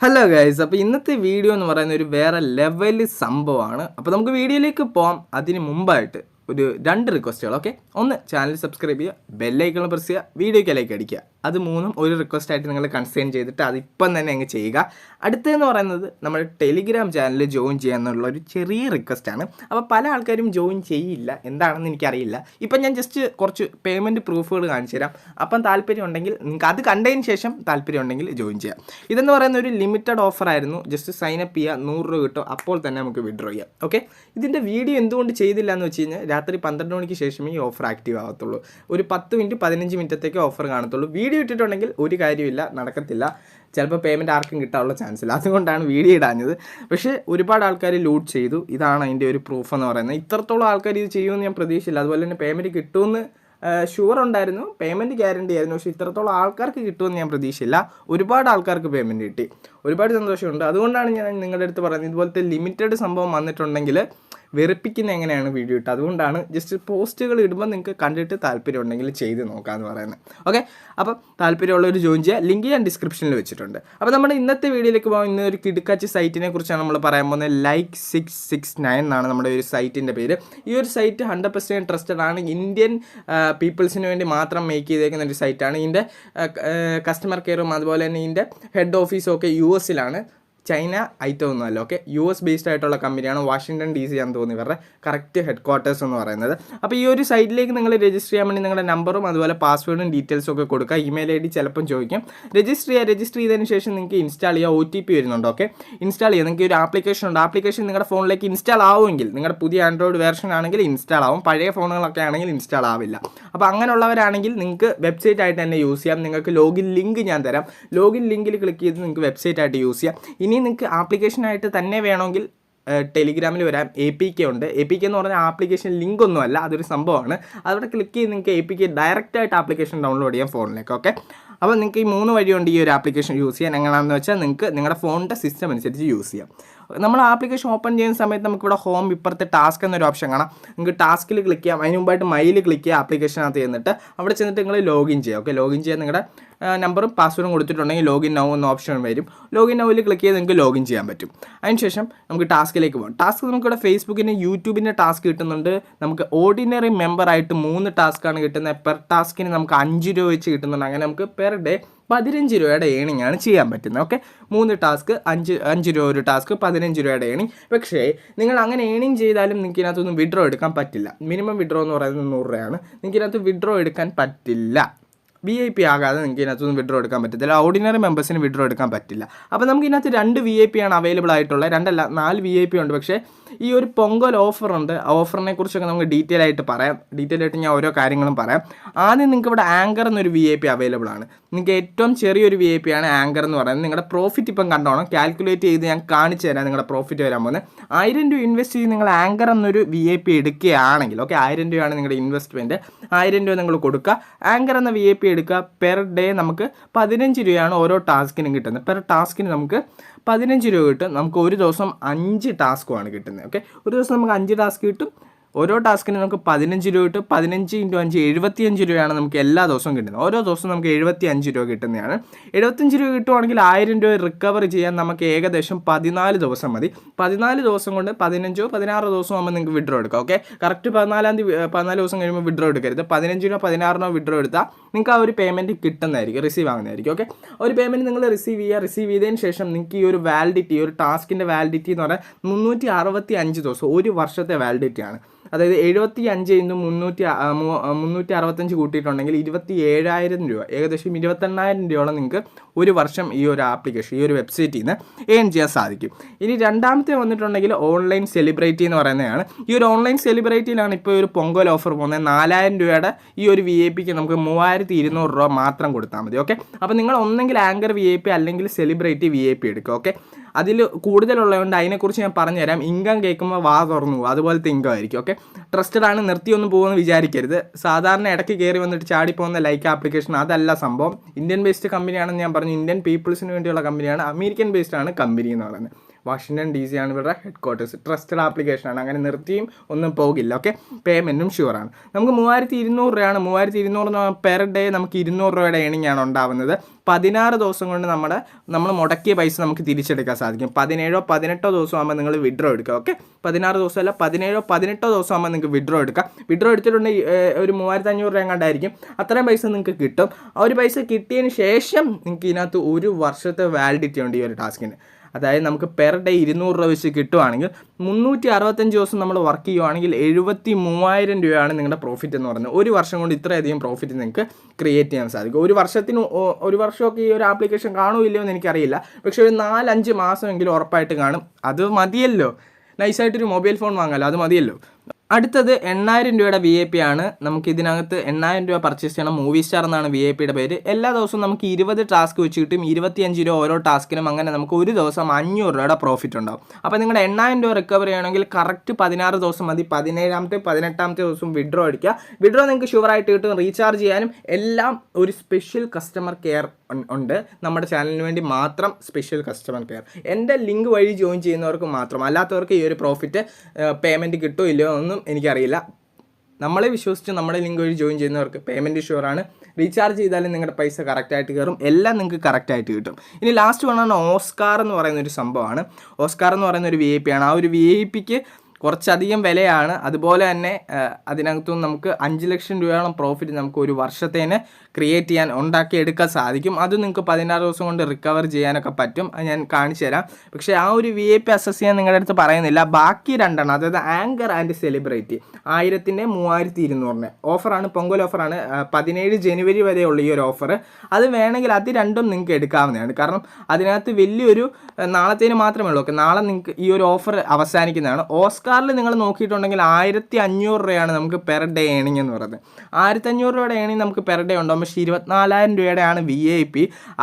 Hello guys, അപ്പോൾ ഇന്നത്തെ video എന്ന് പറയുന്ന ഒരു വേറെ ലെവൽ സംഭവമാണ്. അപ്പോൾ നമുക്ക് വീഡിയോയിലേക്ക് പോകാം. അതിന് മുമ്പായിട്ട് ഒരു രണ്ട് റിക്വസ്റ്റുകൾ. ഓക്കെ, ഒന്ന് ചാനൽ സബ്സ്ക്രൈബ് ചെയ്യുക, ബെല്ലൈക്കൺ പ്രസ് ചെയ്യുക, വീഡിയോയ്ക്ക് ലൈക്ക് അടിക്കുക. അത് മൂന്നും ഒരു റിക്വസ്റ്റായിട്ട് നിങ്ങൾ കൺസേൺ ചെയ്തിട്ട് അതിപ്പം തന്നെ അങ്ങ് ചെയ്യുക. അടുത്തതെന്ന് പറയുന്നത് നമ്മുടെ ടെലിഗ്രാം ചാനൽ ജോയിൻ ചെയ്യാന്നുള്ള ഒരു ചെറിയ റിക്വസ്റ്റാണ്. അപ്പോൾ പല ആൾക്കാരും ജോയിൻ ചെയ്യില്ല, എന്താണെന്ന് എനിക്കറിയില്ല. ഇപ്പം ഞാൻ ജസ്റ്റ് കുറച്ച് പേയ്മെൻറ്റ് പ്രൂഫുകൾ കാണിച്ചു തരാം. അപ്പം താല്പര്യം ഉണ്ടെങ്കിൽ നിങ്ങൾക്ക് അത് കണ്ടതിന് ശേഷം താല്പര്യം ഉണ്ടെങ്കിൽ ജോയിൻ ചെയ്യാം. ഇതെന്ന് പറയുന്ന ഒരു ലിമിറ്റഡ് ഓഫർ ആയിരുന്നു. ജസ്റ്റ് സൈനപ്പ് ചെയ്യുക, 100 രൂപ കിട്ടും, അപ്പോൾ തന്നെ നമുക്ക് വിഡ്രോ ചെയ്യാം. ഓക്കെ, ഇതിൻ്റെ വീഡിയോ എന്തുകൊണ്ട് ചെയ്തില്ല എന്ന് വെച്ച് കഴിഞ്ഞാൽ രാത്രി 12 മണിക്ക് ശേഷമേ ഈ ഓഫർ ആക്റ്റീവ് ആകത്തുള്ളൂ. ഒരു 10 മിനിറ്റ് 15 മിനിറ്റത്തേക്ക് ഓഫർ കാണത്തുള്ളൂ. വീഡിയോ ഇട്ടിട്ടുണ്ടെങ്കിൽ ഒരു കാര്യമില്ല, നടക്കത്തില്ല. ചിലപ്പോൾ പേയ്മെൻറ്റ് ആർക്കും കിട്ടാനുള്ള ചാൻസ് ഇല്ല. അതുകൊണ്ടാണ് വീഡിയോ ഇടാഞ്ഞത്. പക്ഷേ ഒരുപാട് ആൾക്കാർ ലൂട്ട് ചെയ്തു. ഇതാണ് അതിൻ്റെ ഒരു പ്രൂഫ് എന്ന് പറയുന്നത്. ഇത്രത്തോളം ആൾക്കാർ ഇത് ചെയ്യുമെന്ന് ഞാൻ പ്രതീക്ഷിച്ചില്ല. അതുപോലെ തന്നെ പേയ്മെൻറ്റ് കിട്ടുമെന്ന് ഷുവർ ഉണ്ടായിരുന്നു, പേയ്മെൻറ്റ് ഗ്യാരണ്ടി ആയിരുന്നു. പക്ഷേ ഇത്രത്തോളം ആൾക്കാർക്ക് കിട്ടുമെന്ന് ഞാൻ പ്രതീക്ഷയില്ല. ഒരുപാട് ആൾക്കാർക്ക് പേയ്മെൻറ്റ് കിട്ടി, ഒരുപാട് സന്തോഷമുണ്ട്. അതുകൊണ്ടാണ് ഞാൻ നിങ്ങളുടെ അടുത്ത് പറയുന്നത്, ഇതുപോലത്തെ ലിമിറ്റഡ് സംഭവം വന്നിട്ടുണ്ടെങ്കിൽ വെറുപ്പിക്കുന്ന എങ്ങനെയാണ് വീഡിയോ ഇട്ട്. അതുകൊണ്ടാണ് ജസ്റ്റ് പോസ്റ്റുകൾ ഇടുമ്പോൾ നിങ്ങൾക്ക് കണ്ടിട്ട് താല്പര്യം ഉണ്ടെങ്കിൽ ചെയ്ത് നോക്കാമെന്ന് പറയുന്നത്. ഓക്കെ, അപ്പോൾ താല്പര്യമുള്ളവർ ജോയിൻ ചെയ്യുക. ലിങ്ക് ഞാൻ ഡിസ്ക്രിപ്ഷനിൽ വെച്ചിട്ടുണ്ട്. അപ്പോൾ നമ്മുടെ ഇന്നത്തെ വീഡിയോയിലേക്ക് പോകാം. ഇന്നൊരു കിടുക്കാച്ചി സൈറ്റിനെ കുറിച്ചാണ് നമ്മൾ പറയാൻ പോകുന്നത്. Like669 എന്നാണ് നമ്മുടെ ഒരു സൈറ്റിൻ്റെ പേര്. ഈ ഒരു സൈറ്റ് 100% ട്രസ്റ്റഡ് ആണ്. ഇന്ത്യൻ പീപ്പിൾസിന് വേണ്ടി മാത്രം മേക്ക് ചെയ്തേക്കുന്ന ഒരു സൈറ്റാണ്. ഇതിൻ്റെ കസ്റ്റമർ കെയറും അതുപോലെ തന്നെ ഇതിൻ്റെ ഹെഡ് ഓഫീസും ഒക്കെ US ചൈന ഐറ്റം ഒന്നുമല്ല. ഓക്കെ, US ബേസ്ഡ് ആയിട്ടുള്ള കമ്പനിയാണ്. വാഷിംഗ്ടൺ DC ആണെന്ന് തോന്നി ഇവരുടെ കറക്റ്റ് ഹെഡ് ക്വാർട്ടേഴ്സ് എന്ന് പറയുന്നത്. അപ്പോൾ ഈ ഒരു സൈറ്റിലേക്ക് നിങ്ങൾ രജിസ്റ്റർ ചെയ്യാൻ വേണ്ടി നിങ്ങളുടെ നമ്പറും അതുപോലെ പാസ്വേഡും ഡീറ്റെയിൽസും ഒക്കെ കൊടുക്കുക. ഇമെയിൽ ID ചിലപ്പം ചോദിക്കും. രജിസ്റ്റർ ചെയ്തതിന് ശേഷം നിങ്ങൾക്ക് ഇൻസ്റ്റാൾ ചെയ്യുക. OTP വരുന്നുണ്ട്. ഓക്കെ, ഇൻസ്റ്റാൾ ചെയ്യുക. നിങ്ങൾക്ക് ഒരു ആപ്ലിക്കേഷൻ ഉണ്ട്. ആപ്ലിക്കേഷൻ നിങ്ങളുടെ ഫോണിലേക്ക് ഇൻസ്റ്റാൾ ആവുമെങ്കിൽ, നിങ്ങളുടെ പുതിയ ആൻഡ്രോയിഡ് വേർഷൻ ആണെങ്കിൽ ഇൻസ്റ്റാൾ ആവും, പഴയ ഫോണുകളൊക്കെ ആണെങ്കിൽ ഇൻസ്റ്റാൾ ആവില്ല. അപ്പോൾ അങ്ങനെയുള്ളവരാണെങ്കിൽ നിങ്ങൾക്ക് വെബ്സൈറ്റ് ആയിട്ട് തന്നെ യൂസ് ചെയ്യാം. നിങ്ങൾക്ക് ലോഗിൻ ലിങ്ക് ഞാൻ തരാം. ലോഗിൻ ലിങ്കിൽ ക്ലിക്ക് ചെയ്ത് നിങ്ങൾക്ക് വെബ്സൈറ്റ് ആയിട്ട് യൂസ് ചെയ്യാം. ഇനി നിങ്ങൾക്ക് ആപ്ലിക്കേഷനായിട്ട് തന്നെ വേണമെങ്കിൽ ടെലിഗ്രാമിൽ വരാം. APK ഉണ്ട്. APK എന്ന് പറഞ്ഞാൽ ആപ്ലിക്കേഷൻ ലിങ്ക് ഒന്നുമല്ല, അതൊരു സംഭവമാണ്. അതവിടെ ക്ലിക്ക് ചെയ്ത് നിങ്ങൾക്ക് APK ഡയറക്റ്റായിട്ട് ആപ്ലിക്കേഷൻ ഡൗൺലോഡ് ചെയ്യാം ഫോണിലേക്ക്. ഓക്കെ, അപ്പോൾ നിങ്ങൾക്ക് ഈ 3 വഴിയുണ്ട് ഈ ഒരു ആപ്ലിക്കേഷൻ യൂസ് ചെയ്യാൻ. എങ്ങനെയാണെന്ന് വെച്ചാൽ നിങ്ങൾക്ക് നിങ്ങളുടെ ഫോണിൻ്റെ സിസ്റ്റം അനുസരിച്ച് യൂസ് ചെയ്യാം. നമ്മൾ ആപ്ലിക്കേഷൻ ഓപ്പൺ ചെയ്യുന്ന സമയത്ത് നമുക്കിവിടെ ഹോം ഇപ്പുറത്തെ ടാസ്ക് എന്നൊരു ഓപ്ഷൻ കാണാം. നിങ്ങൾക്ക് ടാസ്കിൽ ക്ലിക്ക് ചെയ്യാം. അതിന് മുമ്പായിട്ട് മൈൽ ക്ലിക്ക് ചെയ്യുക. ആപ്ലിക്കേഷനകത്ത് ചെന്നിട്ട് അവിടെ ചെന്നിട്ട് നിങ്ങൾ ലോഗിൻ ചെയ്യുക. ഓക്കെ, ലോഗിൻ ചെയ്യാൻ നിങ്ങളുടെ നമ്പറും പാസ്വേഡും കൊടുത്തിട്ടുണ്ടെങ്കിൽ ലോഗിൻ നൗ എന്ന ഓപ്ഷൻ വരും. ലോഗിൻ നൗവിൽ ക്ലിക്ക് ചെയ്ത് നിങ്ങൾക്ക് ലോഗിൻ ചെയ്യാൻ പറ്റും. അതിനുശേഷം നമുക്ക് ടാസ്കിലേക്ക് പോകാം. ടാസ്ക് നമുക്കിവിടെ ഫേസ്ബുക്കിൻ്റെ യൂട്യൂബിൻ്റെ ടാസ്ക് കിട്ടുന്നുണ്ട്. നമുക്ക് ഓർഡിനറി മെമ്പറായിട്ട് 3 ടാസ്ക്കാണ് കിട്ടുന്നത്. പെർ ടാസ്കിന് നമുക്ക് 5 രൂപ വെച്ച് കിട്ടുന്നുണ്ട്. അങ്ങനെ നമുക്ക് പെർ ഡേ 15 രൂപയുടെ ഏണിംഗ് ആണ് ചെയ്യാൻ പറ്റുന്നത്. ഓക്കെ, 3 ടാസ്ക് 5 രൂപ ഒരു ടാസ്ക്, 15 രൂപയുടെ ഏണിംഗ്. പക്ഷേ നിങ്ങൾ അങ്ങനെ ഏണിംഗ് ചെയ്താലും നിങ്ങൾക്ക് ഇതിനകത്തൊന്നും വിഡ്രോ എടുക്കാൻ പറ്റില്ല. മിനിമം വിഡ്രോ എന്ന് പറയുന്നത് 100 രൂപയാണ്. നിങ്ങൾക്ക് ഇതിനകത്ത് വിഡ്രോ എടുക്കാൻ പറ്റില്ല. VIP ആകാതെ നിങ്ങൾക്ക് ഇതിനകത്തൊന്നും വിഡ്രോ എടുക്കാൻ പറ്റത്തില്ല. ഓർഡിനറി മെമ്പേഴ്സിന് വിഡ്രോ എടുക്കാൻ പറ്റില്ല. അപ്പോൾ നമുക്ക് ഇതിനകത്ത് 2 VIP ആണ് അവൈലബിൾ ആയിട്ടുള്ളത്. 2 അല്ല 4 VIP ഉണ്ട്. പക്ഷേ ഈ ഒരു പൊങ്കൽ ഓഫറുണ്ട്. ആ ഓഫറിനെ കുറിച്ചൊക്കെ നമുക്ക് ഡീറ്റെയിൽ ആയിട്ട് പറയാം. ഡീറ്റെയിൽ ആയിട്ട് ഞാൻ ഓരോ കാര്യങ്ങളും പറയാം. ആദ്യം നിങ്ങൾക്ക് ഇവിടെ ആങ്കർ എന്നൊരു VIP അവൈലബിൾ ആണ്. നിങ്ങൾക്ക് ഏറ്റവും ചെറിയൊരു VIP ആണ് ആങ്കർ എന്ന് പറയുന്നത്. നിങ്ങളുടെ പ്രോഫിറ്റ് ഇപ്പം കണ്ടോണം, കാൽക്കുലേറ്റ് ചെയ്ത് ഞാൻ കാണിച്ചു തരാം. നിങ്ങളുടെ പ്രോഫിറ്റ് വരാൻ പോകുന്നത് 1000 രൂപ ഇൻവെസ്റ്റ് ചെയ്ത് നിങ്ങൾ ആങ്കർ എന്നൊരു VIP എടുക്കുകയാണെങ്കിൽ, ഓക്കെ, 1000 രൂപയാണ് നിങ്ങളുടെ ഇൻവെസ്റ്റ്മെൻറ്റ്. 1000 രൂപ നിങ്ങൾ കൊടുക്കുക. ആങ്കർ എന്ന VIP എടുക്കുക. പെർ ഡേ നമുക്ക് 15 രൂപയാണ് ഓരോ ടാസ്കിനും കിട്ടുന്നത്. പെർ ടാസ്കിന് നമുക്ക് 15 രൂപ കിട്ടും. നമുക്ക് ഒരു ദിവസം 5 ടാസ്ക്കുമാണ് കിട്ടുന്നത്. ഓക്കെ, ഒരു ദിവസം നമുക്ക് 5 ടാസ്ക് കിട്ടും. ഓരോ ടാസ്കിന് നമുക്ക് 15 രൂപ കിട്ടും. 15 × 5 75 രൂപയാണ് നമുക്ക് എല്ലാ ദിവസവും കിട്ടുന്നത്. ഓരോ ദിവസവും നമുക്ക് 75 രൂപ കിട്ടുന്നതാണ്. 75 രൂപ കിട്ടുവാണെങ്കിൽ 1000 രൂപ റിക്കവർ ചെയ്യാൻ നമുക്ക് ഏകദേശം 14 ദിവസം മതി. 14 ദിവസം കൊണ്ട് 15 16 ദിവസം ആകുമ്പോൾ നിങ്ങൾക്ക് വിഡ്രോ എടുക്കാം. ഓക്കെ, കറക്റ്റ് 14 ദിവസം കഴിയുമ്പോൾ വിഡ്രോ എടുക്കരുത്. 15 15 വിഡ്രോ എടുത്താൽ നിങ്ങൾക്ക് ആ ഒരു പേയ്മെൻറ്റ് കിട്ടുന്നതായിരിക്കും, റിസീവ് ആകുന്നതായിരിക്കും. ഓക്കെ, ഒരു പേയ്മെൻറ്റ് നിങ്ങൾ റിസീവ് ചെയ്തതിന് ശേഷം നിങ്ങൾക്ക് ഈ ഒരു വാലിഡിറ്റി, ഒരു ടാസ്കിൻ്റെ വാലിഡിറ്റി എന്ന് പറഞ്ഞാൽ 365 ദിവസം, ഒരു വർഷത്തെ വാലിഡിറ്റിയാണ്. അതായത് 75 × 365 കൂട്ടിയിട്ടുണ്ടെങ്കിൽ 27,000 രൂപ, ഏകദേശം 28,000 രൂപയോളം നിങ്ങൾക്ക് ഒരു വർഷം ഈ ഒരു ആപ്ലിക്കേഷൻ, ഈ ഒരു വെബ്സൈറ്റിൽ നിന്ന് ഏൺ ചെയ്യാൻ സാധിക്കും. ഇനി രണ്ടാമത്തെ വന്നിട്ടുണ്ടെങ്കിൽ ഓൺലൈൻ സെലിബ്രിറ്റി എന്ന് പറയുന്നതാണ്. ഈ ഒരു ഓൺലൈൻ സെലിബ്രിറ്റിയിലാണ് ഇപ്പോൾ ഒരു പൊങ്കൽ ഓഫർ പോകുന്നത്. 4000 രൂപയുടെ ഈ ഒരു VIPക്ക് നമുക്ക് 3200 രൂപ മാത്രം കൊടുത്താൽ മതി. ഓക്കെ, അപ്പോൾ നിങ്ങൾ ഒന്നെങ്കിൽ ആങ്കർ VIP അല്ലെങ്കിൽ സെലിബ്രിറ്റി VIP എടുക്കുക. ഓക്കെ, അതിൽ കൂടുതലുള്ളതുകൊണ്ട് അതിനെക്കുറിച്ച് ഞാൻ പറഞ്ഞുതരാം. ഇൻകം കേൾക്കുമ്പോൾ വാ തുറന്നു പോകും, അതുപോലത്തെ ഇൻകം ആയിരിക്കും. ഓക്കെ, ട്രസ്റ്റഡ് ആണ്, നിർത്തിയൊന്നും പോകുമെന്ന് വിചാരിക്കരുത്. സാധാരണ ഇടയ്ക്ക് കയറി വന്നിട്ട് ചാടിപ്പോകുന്ന ലൈക്ക് ആപ്ലിക്കേഷൻ അതല്ല സംഭവം. ഇന്ത്യൻ ബേസ്ഡ് കമ്പനിയാണെന്ന് ഞാൻ പറഞ്ഞു. ഇന്ത്യൻ പീപ്പിൾസിന് വേണ്ടിയുള്ള കമ്പനിയാണ്. അമേരിക്കൻ ബേസ്ഡ് ആണ് കമ്പനി എന്ന് പറയുന്നത്. വാഷിങ്ടൺ DC ആണ് ഇവരുടെ ഹെഡ് ക്വാർട്ടേഴ്സ്. ട്രസ്റ്റഡ് ആപ്ലിക്കേഷനാണ്, അങ്ങനെ നിർത്തിയും ഒന്നും പോകില്ല. ഓക്കെ, പേയ്മെൻറ്റും ഷുവറാണ്. നമുക്ക് 3200 രൂപയാണ്. 3200 പെർ ഡേ നമുക്ക് 200 രൂപയുടെ ഏണിംഗ് ആണ് ഉണ്ടാവുന്നത്. 16 ദിവസം കൊണ്ട് നമ്മൾ മുടക്കിയ പൈസ നമുക്ക് തിരിച്ചെടുക്കാൻ സാധിക്കും. 17-18 ദിവസം ആകുമ്പോൾ നിങ്ങൾ വിഡ്രോ എടുക്കുക. ഓക്കെ, 16 ദിവസമല്ല, 17-18 ദിവസം ആകുമ്പോൾ നിങ്ങൾക്ക് വിഡ്രോ എടുക്കാം. വിഡ്രോ എടുത്തിട്ടുണ്ടെങ്കിൽ ഒരു 3500 രൂപ എങ്ങാണ്ടായിരിക്കും. അത്രയും പൈസ നിങ്ങൾക്ക് കിട്ടും. ആ ഒരു പൈസ കിട്ടിയതിന് ശേഷം നിങ്ങൾക്ക് ഇതിനകത്ത് 1 വർഷത്തെ വാലിഡിറ്റി ഉണ്ട് ഈ ഒരു ടാസ്കിന്. അതായത് നമുക്ക് പെർ ഡേ 200 രൂപ വെച്ച് കിട്ടുവാണെങ്കിൽ 365 ദിവസം നമ്മൾ വർക്ക് ചെയ്യുവാണെങ്കിൽ 73,000 രൂപയാണ് നിങ്ങളുടെ പ്രോഫിറ്റ് എന്ന് പറയുന്നത്. ഒരു വർഷം കൊണ്ട് ഇത്രയധികം പ്രോഫിറ്റ് നിങ്ങൾക്ക് ക്രിയേറ്റ് ചെയ്യാൻ സാധിക്കും. ഒരു വർഷമൊക്കെ ഈ ഒരു ആപ്ലിക്കേഷൻ കാണുമില്ലയോ എന്ന് എനിക്കറിയില്ല, പക്ഷേ ഒരു 4-5 മാസമെങ്കിലും ഉറപ്പായിട്ട് കാണും. അത് മതിയല്ലോ, നൈസായിട്ടൊരു മൊബൈൽ ഫോൺ വാങ്ങാമല്ലോ, അത് മതിയല്ലോ. അടുത്തത് 8000 രൂപയുടെ VIP ആണ്. നമുക്ക് ഇതിനകത്ത് 8000 രൂപ പർച്ചേസ് ചെയ്യണം. മൂവി സ്റ്റാർ എന്നാണ് VIPയുടെ പേര്. എല്ലാ ദിവസവും നമുക്ക് 20 ടാസ്ക് വെച്ച് കിട്ടും. 25 രൂപ ഓരോ ടാസ്കിനും. അങ്ങനെ നമുക്ക് ഒരു ദിവസം 500 രൂപയുടെ പ്രോഫിറ്റ് ഉണ്ടാവും. അപ്പോൾ നിങ്ങളുടെ 8000 രൂപ റിക്കവർ ചെയ്യണമെങ്കിൽ കറക്റ്റ് 16 ദിവസം മതി. 17-18 ദിവസം വിഡ്രോ അടിക്കുക. വിഡ്രോ നിങ്ങൾക്ക് ഷുവറായിട്ട് കിട്ടും. റീചാർജ് ചെയ്യാനും എല്ലാം ഒരു സ്പെഷ്യൽ കസ്റ്റമർ കെയർ ഉണ്ട്. നമ്മുടെ ചാനലിന് വേണ്ടി മാത്രം സ്പെഷ്യൽ കസ്റ്റമർ കെയർ. എൻ്റെ ലിങ്ക് വഴി ജോയിൻ ചെയ്യുന്നവർക്ക് മാത്രം, അല്ലാത്തവർക്ക് ഈ ഒരു പ്രോഫിറ്റ് പേയ്മെൻറ്റ് കിട്ടുമോ ഇല്ലയോ ഒന്നും എനിക്കറിയില്ല. നമ്മളെ വിശ്വസിച്ച് നമ്മുടെ ലിങ്ക് വഴി ജോയിൻ ചെയ്യുന്നവർക്ക് പേയ്മെൻറ്റ് ഷുവറാണ്. റീചാർജ് ചെയ്താലും നിങ്ങളുടെ പൈസ കറക്റ്റായിട്ട് കയറും. എല്ലാം നിങ്ങൾക്ക് കറക്റ്റായിട്ട് കിട്ടും. ഇനി ലാസ്റ്റ് വണ്ണാണ് ഓസ്കാർ എന്ന് പറയുന്ന ഒരു സംഭവമാണ്. ഓസ്കാർ എന്ന് പറയുന്ന ഒരു VIP ആണ്. ആ ഒരു VIPക്ക് കുറച്ചധികം വിലയാണ്. അതുപോലെ തന്നെ അതിനകത്തും നമുക്ക് 5 ലക്ഷം രൂപയോളം പ്രോഫിറ്റ് നമുക്ക് ഒരു വർഷത്തേന് ക്രിയേറ്റ് ചെയ്യാൻ ഉണ്ടാക്കിയെടുക്കാൻ സാധിക്കും. അത് നിങ്ങൾക്ക് 16 ദിവസം കൊണ്ട് റിക്കവർ ചെയ്യാനൊക്കെ പറ്റും. അത് ഞാൻ കാണിച്ചു തരാം. പക്ഷേ ആ ഒരു VIP അസസ് ചെയ്യാൻ നിങ്ങളുടെ അടുത്ത് പറയുന്നില്ല. ബാക്കി രണ്ടെണ്ണം, അതായത് ആങ്കർ ആൻഡ് സെലിബ്രിറ്റി 1000-ന്റെ 3200-ന്റെ ഓഫറാണ്. പൊങ്കൽ ഓഫറാണ്. 17 ജനുവരി വരെയുള്ള ഈ ഒരു ഓഫർ. അത് വേണമെങ്കിൽ അത് രണ്ടും നിങ്ങൾക്ക് എടുക്കാവുന്നതാണ്. കാരണം അതിനകത്ത് വലിയൊരു നാളത്തേന് മാത്രമേ ഉള്ളൂ. ഓക്കെ, നാളെ നിങ്ങൾക്ക് ഈ ഒരു ഓഫർ അവസാനിക്കുന്നതാണ്. ഓസ്കാറിൽ നിങ്ങൾ നോക്കിയിട്ടുണ്ടെങ്കിൽ 1500 രൂപയാണ് നമുക്ക് പെർ ഡേ ഏണിംഗ് എന്ന് പറയുന്നത്. 1500 രൂപയുടെ ഏണിംഗ് നമുക്ക് പെർ ഡേ ഉണ്ടാകും. പക്ഷേ 24,000 രൂപയുടെയാണ് VIP.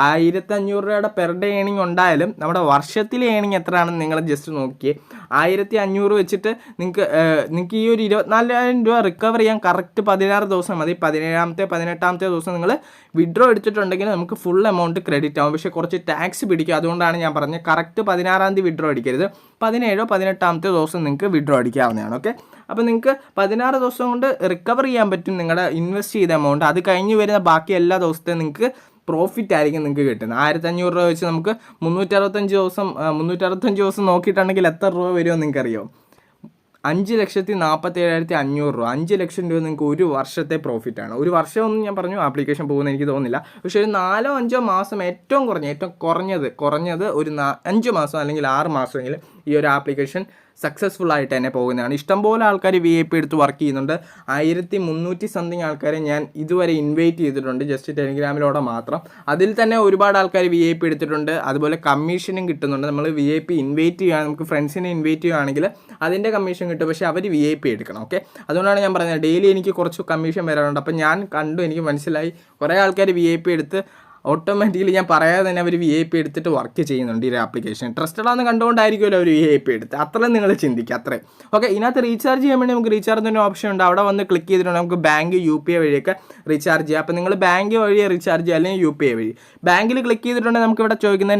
1500 രൂപയുടെ പെർ ഡേ ഏണിംഗ് ഉണ്ടായാലും നമ്മുടെ വർഷത്തിലെ ഏണിംഗ് എത്രയാണെന്ന് നിങ്ങൾ ജസ്റ്റ് നോക്കിയേ. 1500 വെച്ചിട്ട് നിങ്ങൾക്ക് ഈ ഒരു 24,000 രൂപ റിക്കവർ ചെയ്യാൻ കറക്റ്റ് 16 ദിവസം മതി. 17-18 ദിവസം നിങ്ങൾ വിഡ്രോ എടുത്തിട്ടുണ്ടെങ്കിൽ നമുക്ക് ഫുൾ എമൗണ്ട് ക്രെഡിറ്റ് ആവും. പക്ഷേ കുറച്ച് ടാക്സ് പിടിക്കും. അതുകൊണ്ടാണ് ഞാൻ പറഞ്ഞത് കറക്റ്റ് 16-ാം തീയതി വിഡ്രോ അടിക്കരുത്. 17-18 ദിവസം നിങ്ങൾക്ക് വിഡ്രോ അടിക്കാവുന്നതാണ്. ഓക്കെ, അപ്പോൾ നിങ്ങൾക്ക് 16 ദിവസം കൊണ്ട് റിക്കവർ ചെയ്യാൻ പറ്റും നിങ്ങളുടെ ഇൻവെസ്റ്റ് ചെയ്ത എമൗണ്ട്. അത് കഴിഞ്ഞ് വരുന്ന ബാക്കി എല്ലാ ദിവസത്തെയും നിങ്ങൾക്ക് പ്രോഫിറ്റ് ആയിരിക്കും നിങ്ങൾക്ക് കിട്ടുന്നത്. 1500 രൂപ വെച്ച് നമുക്ക് 365 ദിവസം നോക്കിയിട്ടുണ്ടെങ്കിൽ എത്ര രൂപ വരുമോ നിങ്ങൾക്കറിയോ? 5,47,500 രൂപ. 5 ലക്ഷം രൂപ നിങ്ങൾക്ക് ഒരു വർഷത്തെ പ്രോഫിറ്റാണ്. ഒരു വർഷമൊന്നും ഞാൻ പറഞ്ഞു ആപ്ലിക്കേഷൻ പോകുമെന്ന് എനിക്ക് തോന്നുന്നില്ല. പക്ഷേ ഒരു 4-5 മാസം ഏറ്റവും കുറഞ്ഞത് ഒരു 5 മാസം അല്ലെങ്കിൽ 6 മാസമെങ്കിലും ഈ ഒരു ആപ്ലിക്കേഷൻ സക്സസ്ഫുൾ ആയിട്ട് തന്നെ പോകുന്നതാണ്. ഇഷ്ടംപോലെ ആൾക്കാർ VIP എടുത്ത് വർക്ക് ചെയ്യുന്നുണ്ട്. 1300 സംതിങ് ആൾക്കാരെ ഞാൻ ഇതുവരെ ഇൻവൈറ്റ് ചെയ്തിട്ടുണ്ട്, ജസ്റ്റ് ടെലിഗ്രാമിലൂടെ മാത്രം. അതിൽ തന്നെ ഒരുപാട് ആൾക്കാർ VIP എടുത്തിട്ടുണ്ട്. അതുപോലെ കമ്മീഷനും കിട്ടുന്നുണ്ട്. നമ്മൾ VIP ഇൻവൈറ്റ് ചെയ്യുക, നമുക്ക് ഫ്രണ്ട്സിനെ ഇൻവൈറ്റ് ചെയ്യുകയാണെങ്കിൽ അതിൻ്റെ കമ്മീഷൻ കിട്ടും. പക്ഷേ അവർ VIP എടുക്കണം. ഓക്കെ, അതുകൊണ്ടാണ് ഞാൻ പറഞ്ഞത് ഡെയിലി എനിക്ക് കുറച്ച് കമ്മീഷൻ വരാറുണ്ട്. അപ്പോൾ ഞാൻ കണ്ടു, എനിക്ക് മനസ്സിലായി കുറേ ആൾക്കാർ VIP എടുത്ത് ഓട്ടോമാറ്റിക്കലി ഞാൻ പറയാതെ തന്നെ അവർ VIP എടുത്തിട്ട് വർക്ക് ചെയ്യുന്നുണ്ട് ഈ ഒരു ആപ്ലിക്കേഷൻ. ട്രസ്റ്റഡ് ആണെന്ന് കണ്ടുകൊണ്ടായിരിക്കുമല്ലോ അവർ VIP എടുത്ത്. അത്രയും നിങ്ങൾ ചിന്തിക്കുക, അത്രയും. ഓക്കെ, ഇതിനകത്ത് റീചാർജ് ചെയ്യാൻ വേണ്ടി നമുക്ക് റീചാർജിൻ്റെ ഓപ്ഷൻ ഉണ്ട്. അവിടെ വന്ന് ക്ലിക്ക് ചെയ്തിട്ടുണ്ട് നമുക്ക് ബാങ്ക് UPI വഴിയൊക്കെ റീചാർജ് ചെയ്യാം. അപ്പോൾ നിങ്ങൾ ബാങ്ക് വഴിയെ റീചാർജ് ചെയ്യുക, അല്ലെങ്കിൽ UPI വഴി. ബാങ്കിൽ ക്ലിക്ക് ചെയ്തിട്ടുണ്ടെങ്കിൽ നമുക്ക് ഇവിടെ ചോദിക്കുന്ന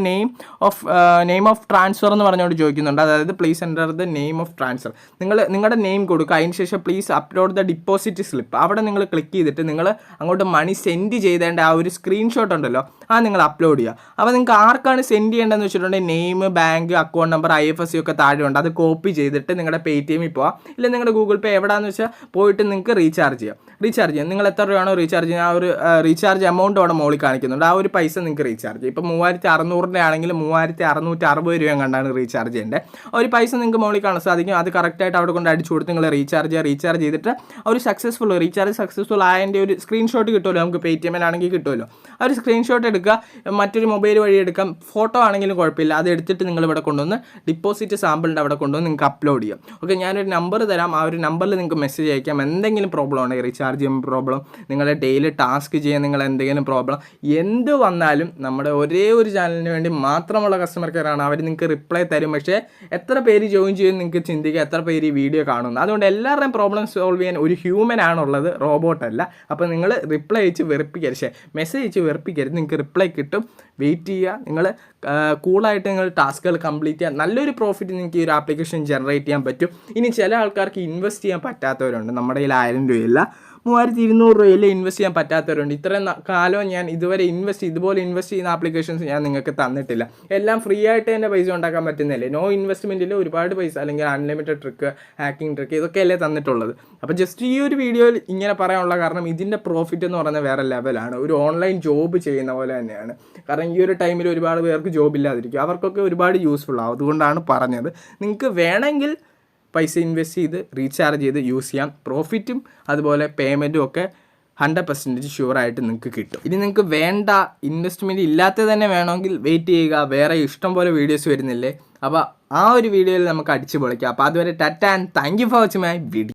നെയിം ഓഫ് ട്രാൻസ്ഫർ എന്ന് പറഞ്ഞുകൊണ്ട് ചോദിക്കുന്നുണ്ട്. അതായത് please enter the name of transfer. നിങ്ങളുടെ നെയിം കൊടുക്കുക. അതിന് ശേഷം please upload the deposit slip. അവിടെ നിങ്ങൾ ക്ലിക്ക് ചെയ്തിട്ട് നിങ്ങൾ അങ്ങോട്ട് മണി സെൻഡ് ചെയ്തേണ്ട ആ ഒരു സ്ക്രീൻഷോട്ട് ഉണ്ടല്ലോ, നിങ്ങൾ അപ്ലോഡ് ചെയ്യുക. അപ്പോൾ നിങ്ങൾക്ക് ആർക്കാണ് സെൻഡ് ചെയ്യേണ്ടതെന്ന് വെച്ചിട്ടുണ്ടെങ്കിൽ name, bank, account number, IFSC ഒക്കെ താഴെ ഉണ്ട്. അത് കോപ്പി ചെയ്തിട്ട് നിങ്ങളുടെ പേടിഎമ്മിൽ പോവാം, ഇല്ല നിങ്ങളുടെ ഗൂഗിൾ പേ എവിടെയാണെന്ന് വെച്ചാൽ പോയിട്ട് നിങ്ങൾക്ക് റീചാർജ് ചെയ്യാം. നിങ്ങൾ എത്ര രൂപയാണോ റീചാർജ് ചെയ്യുക, ആ ഒരു റീചാർജ് എമൗണ്ട് അവിടെ മുകളിൽ കാണിക്കുന്നുണ്ട്. ആ ഒരു പൈസ നിങ്ങൾക്ക് റീചാർജ് ചെയ്യും. ഇപ്പോൾ 3600 ആണെങ്കിൽ 3660 രൂപ കണ്ടാണ് റീചാർജ് ചെയ്യേണ്ടത്. ആ ഒരു പൈസ നിങ്ങൾക്ക് മുകളിൽ കാണാൻ സാധിക്കും. അത് കറക്റ്റായിട്ട് അവിടെ കൊണ്ട് അടിച്ചു കൊടുത്ത് നിങ്ങൾ റീചാർജ് ചെയ്തിട്ട് ഒരു റീചാർജ് സക്സസ്ഫുൾ ആയതിൻ്റെ ഒരു സ്ക്രീൻഷോട്ട് കിട്ടുമല്ലോ, നമുക്ക് പേടിഎമ്മിലാണെങ്കിൽ കിട്ടുമല്ലോ. ആ ഒരു സ്ക്രീൻഷോട്ട് എടുക്കുക, മറ്റൊരു മൊബൈൽ വഴി എടുക്കാം, ഫോട്ടോ ആണെങ്കിലും കുഴപ്പമില്ല. അത് എടുത്തിട്ട് നിങ്ങൾ ഇവിടെ കൊണ്ടുവന്ന് ഡിപ്പോസിറ്റ് സാമ്പിളിൻ്റെ അവിടെ കൊണ്ടുവന്ന് നിങ്ങൾക്ക് അപ്ലോഡ് ചെയ്യാം. ഓക്കെ, ഞാനൊരു നമ്പർ തരാം. ആ ഒരു നമ്പറിൽ നിങ്ങൾക്ക് മെസ്സേജ് അയക്കാം. എന്തെങ്കിലും പ്രോബ്ലം ഉണ്ടെങ്കിൽ, റീചാർജ് ചെയ്യുമ്പോൾ പ്രോബ്ലം, നിങ്ങളുടെ ഡെയിലി ടാസ്ക് ചെയ്യാൻ നിങ്ങൾ എന്തെങ്കിലും പ്രോബ്ലം, എന്ത് വന്നാലും നമ്മുടെ ഒരേ ഒരു ചാനലിന് വേണ്ടി മാത്രമുള്ള കസ്റ്റമർ കെയർ ആണ്. അവർ നിങ്ങൾക്ക് റിപ്ലൈ തരും. പക്ഷേ എത്ര പേര് ജോയിൻ ചെയ്യും നിങ്ങൾക്ക് ചിന്തിക്കുക, എത്ര പേര് ഈ വീഡിയോ കാണുന്നു. അതുകൊണ്ട് എല്ലാവരുടെയും പ്രോബ്ലം സോൾവ് ചെയ്യാൻ ഒരു ഹ്യൂമൻ ആണുള്ളത്, റോബോട്ടല്ല. അപ്പോൾ നിങ്ങൾ റിപ്ലൈ അയച്ച് വെറുപ്പിക്കരുത്, മെസ്സേജ് അയച്ച് വെറുപ്പിക്കരുത്. വരും, നിങ്ങൾക്ക് റിപ്ലൈ കിട്ടും. വെയിറ്റ് ചെയ്യുക. നിങ്ങൾ കൂളായിട്ട് നിങ്ങൾ ടാസ്കുകൾ കംപ്ലീറ്റ് ചെയ്യുക. നല്ലൊരു പ്രോഫിറ്റ് നിങ്ങൾക്ക് ഈ ഒരു ആപ്ലിക്കേഷൻ ജനറേറ്റ് ചെയ്യാൻ പറ്റും. ഇനി ചില ആൾക്കാർക്ക് ഇൻവെസ്റ്റ് ചെയ്യാൻ പറ്റാത്തവരുണ്ട്. നമ്മുടെ കയ്യിൽ 1000 രൂപയില്ല, 3200 രൂപയിൽ ഇൻവെസ്റ്റ് ചെയ്യാൻ പറ്റാത്തവരുണ്ട്. ഇത്രയും കാലം ഞാൻ ഇതുവരെ ഇതുപോലെ ഇൻവെസ്റ്റ് ചെയ്യുന്ന ആപ്ലിക്കേഷൻസ് ഞാൻ നിങ്ങൾക്ക് തന്നിട്ടില്ല. എല്ലാം ഫ്രീ ആയിട്ട് തന്നെ പൈസ ഉണ്ടാക്കാൻ പറ്റുന്നില്ലേ. നോ ഇൻവെസ്റ്റ്മെൻറ്റിൽ ഒരുപാട് പൈസ, അല്ലെങ്കിൽ അൺലിമിറ്റഡ് ട്രിക്ക്, ഹാക്കിംഗ് ട്രിക്ക്, ഇതൊക്കെയല്ലേ തന്നിട്ടുള്ളത്. അപ്പോൾ ജസ്റ്റ് ഈ ഒരു വീഡിയോയിൽ ഇങ്ങനെ പറയാനുള്ള കാരണം ഇതിൻ്റെ പ്രോഫിറ്റ് എന്ന് പറയുന്നത് വേറെ ലെവലാണ്. ഒരു ഓൺലൈൻ ജോബ് ചെയ്യുന്ന പോലെ തന്നെയാണ്. കാരണം ഈ ഒരു ടൈമിൽ ഒരുപാട് പേർക്ക് ജോബ് ഇല്ലാതിരിക്കും, അവർക്കൊക്കെ ഒരുപാട് യൂസ്ഫുൾ ആവും. അതുകൊണ്ടാണ് പറഞ്ഞത്. നിങ്ങൾക്ക് വേണമെങ്കിൽ പൈസ ഇൻവെസ്റ്റ് ചെയ്ത് റീചാർജ് ചെയ്ത് യൂസ് ചെയ്യാം. പ്രോഫിറ്റും അതുപോലെ പേയ്മെൻറ്റും ഒക്കെ 100% ഷുവറായിട്ട് നിങ്ങൾക്ക് കിട്ടും. ഇനി നിങ്ങൾക്ക് വേണ്ട, ഇൻവെസ്റ്റ്മെൻറ്റ് ഇല്ലാത്തത് തന്നെ വേണമെങ്കിൽ വെയിറ്റ് ചെയ്യുക. വേറെ ഇഷ്ടം പോലെ വീഡിയോസ് വരുന്നില്ലേ. അപ്പോൾ ആ ഒരു വീഡിയോയിൽ നമുക്ക് അടിച്ചു പൊളിക്കാം. അപ്പോൾ അതുവരെ Tata and thank you for watching my video.